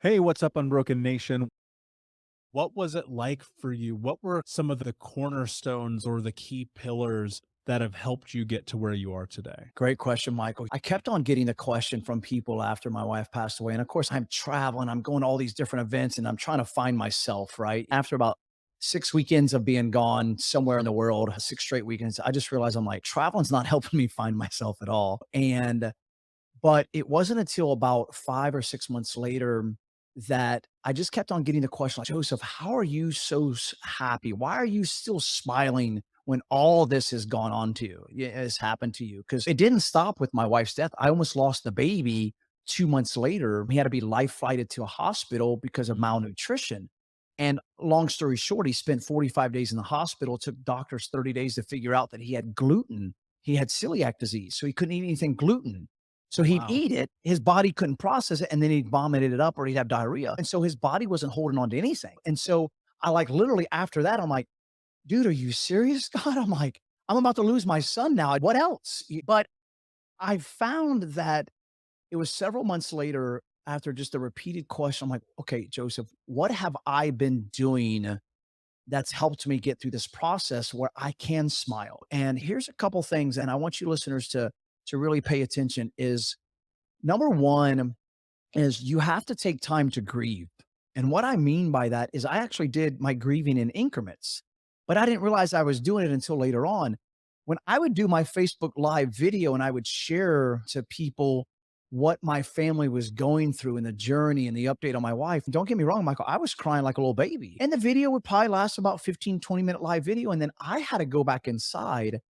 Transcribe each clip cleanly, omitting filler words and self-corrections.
Hey, what's up, Unbroken Nation? What was it like for you? What were some of the cornerstones or the key pillars that have helped you get to where you are today? Great question, Michael. I kept on getting the question from people after my wife passed away. And of course, I'm traveling, I'm going to all these different events, and I'm trying to find myself, right? After about 6 weekends of being gone somewhere in the world, 6 straight weekends, I just realized I'm like, traveling's not helping me find myself at all. But it wasn't until about 5 or 6 months later that I just kept on getting the question, like, Joseph, how are you so happy? Why are you still smiling when all this has gone on to you, has happened to you? Because it didn't stop with my wife's death. I almost lost the baby 2 months later. He had to be life flighted to a hospital because of Mm. malnutrition. And long story short, he spent 45 days in the hospital. It took doctors 30 days to figure out that he had gluten. He had celiac disease, so he couldn't eat anything gluten. So he'd Wow. eat it, his body couldn't process it, and then he'd vomited it up or he'd have diarrhea. And so his body wasn't holding on to anything. And so I like literally after that, I'm like, dude, are you serious, God? I'm like, I'm about to lose my son now. What else? But I found that it was several months later after just a repeated question. I'm like, okay, Joseph, what have I been doing that's helped me get through this process where I can smile? And here's a couple things, and I want you listeners to really pay attention is number one is you have to take time to grieve. And what I mean by that is I actually did my grieving in increments, but I didn't realize I was doing it until later on. When I would do my Facebook Live video and I would share to people what my family was going through and the journey and the update on my wife. Don't get me wrong, Michael, I was crying like a little baby. And the video would probably last about 15, 20-minute live video. And then I had to go back inside.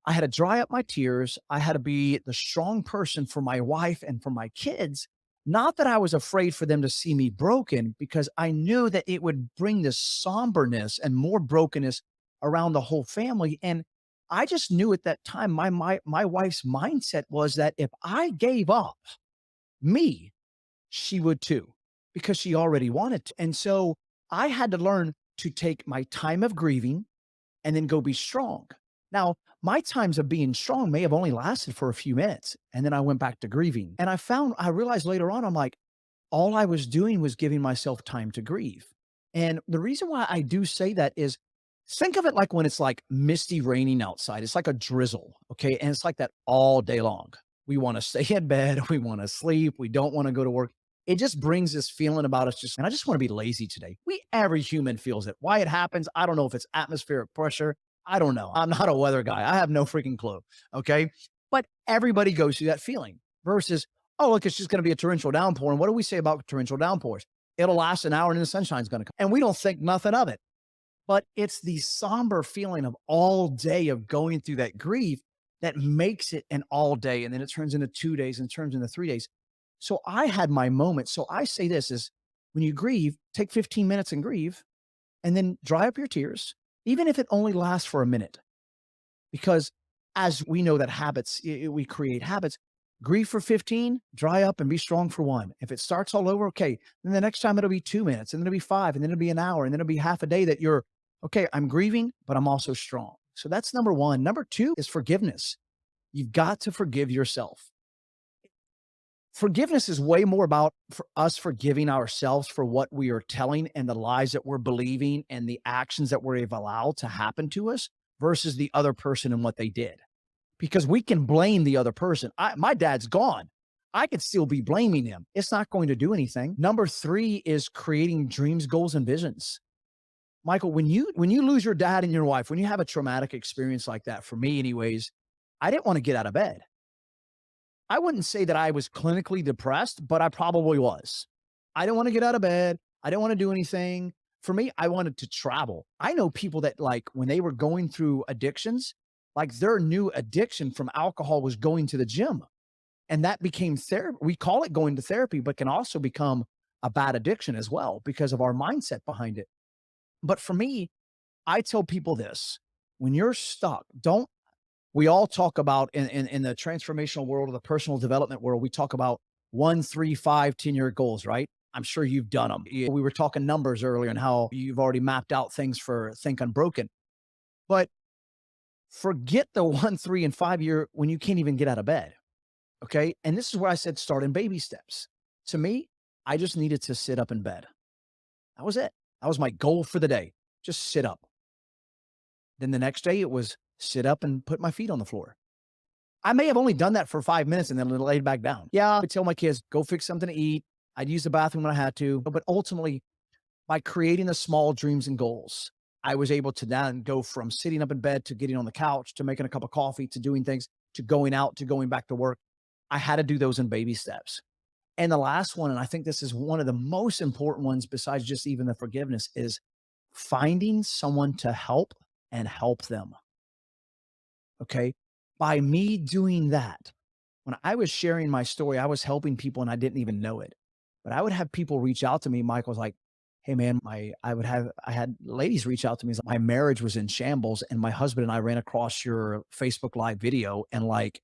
I had to dry up my tears. I had to be the strong person for my wife and for my kids. Not that I was afraid for them to see me broken, because I knew that it would bring this somberness and more brokenness around the whole family. And I just knew at that time, my wife's mindset was that if I gave up me, she would too, because she already wanted to. And so I had to learn to take my time of grieving and then go be strong. Now, my times of being strong may have only lasted for a few minutes. And then I went back to grieving. And I realized later on, I'm like, all I was doing was giving myself time to grieve. And the reason why I do say that is think of it like when it's like misty raining outside. It's like a drizzle. Okay. And it's like that all day long. We want to stay in bed. We want to sleep. We don't want to go to work. It just brings this feeling about us and I just want to be lazy today. Every human feels it. Why it happens, I don't know if it's atmospheric pressure. I don't know. I'm not a weather guy. I have no freaking clue. Okay. But everybody goes through that feeling versus, oh, look, it's just going to be a torrential downpour. And what do we say about torrential downpours? It'll last an hour and then the sunshine's going to come. And we don't think nothing of it. But it's the somber feeling of all day of going through that grief that makes it an all day. And then it turns into 2 days and turns into 3 days. So I had my moment. So I say this is when you grieve, take 15 minutes and grieve and then dry up your tears, even if it only lasts for a minute. Because as we know that habits, we create habits. Grieve for 15, dry up and be strong for one. If it starts all over, okay, then the next time it'll be 2 minutes, and then it'll be five, and then it'll be an hour, and then it'll be half a day that you're, okay, I'm grieving, but I'm also strong. So that's number one. Number two is forgiveness. You've got to forgive yourself. Forgiveness is way more about for us forgiving ourselves for what we are telling and the lies that we're believing and the actions that we've allowed to happen to us versus the other person and what they did. Because we can blame the other person. My dad's gone. I could still be blaming him. It's not going to do anything. Number three is creating dreams, goals, and visions. Michael, when you lose your dad and your wife, when you have a traumatic experience like that, for me anyways, I didn't want to get out of bed. I wouldn't say that I was clinically depressed, but I probably was. I didn't want to get out of bed. I didn't want to do anything. For me, I wanted to travel. I know people that like when they were going through addictions, like their new addiction from alcohol was going to the gym. And that became therapy. We call it going to therapy, but can also become a bad addiction as well because of our mindset behind it. But for me, I tell people this when you're stuck, don't we all talk about in the transformational world or the personal development world, we talk about 1, 3, 5, 10-year goals, right? I'm sure you've done them. We were talking numbers earlier and how you've already mapped out things for Think Unbroken. But forget the 1, 3, and 5 year when you can't even get out of bed. Okay. And this is where I said start in baby steps. To me, I just needed to sit up in bed. That was it. That was my goal for the day. Just sit up. Then the next day it was sit up and put my feet on the floor. I may have only done that for 5 minutes and then laid back down. Yeah, I'd tell my kids, go fix something to eat. I'd use the bathroom when I had to. But ultimately, by creating the small dreams and goals, I was able to then go from sitting up in bed to getting on the couch to making a cup of coffee to doing things to going out to going back to work. I had to do those in baby steps. And the last one, and I think this is one of the most important ones besides just even the forgiveness, is finding someone to help and help them. Okay. By me doing that, when I was sharing my story, I was helping people and I didn't even know it. But I would have people reach out to me. Michael was like, hey man, I had ladies reach out to me. It's like, my marriage was in shambles and my husband and I ran across your Facebook live video and like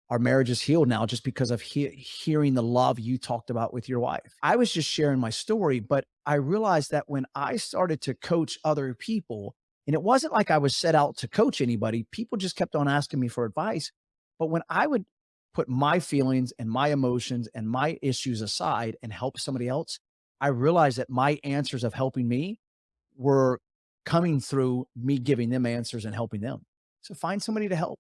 our marriage is healed now just because of hearing the love you talked about with your wife. I was just sharing my story, but I realized that when I started to coach other people, and it wasn't like I was set out to coach anybody, people just kept on asking me for advice. But when I would put my feelings and my emotions and my issues aside and help somebody else, I realized that my answers of helping me were coming through me giving them answers and helping them. So find somebody to help.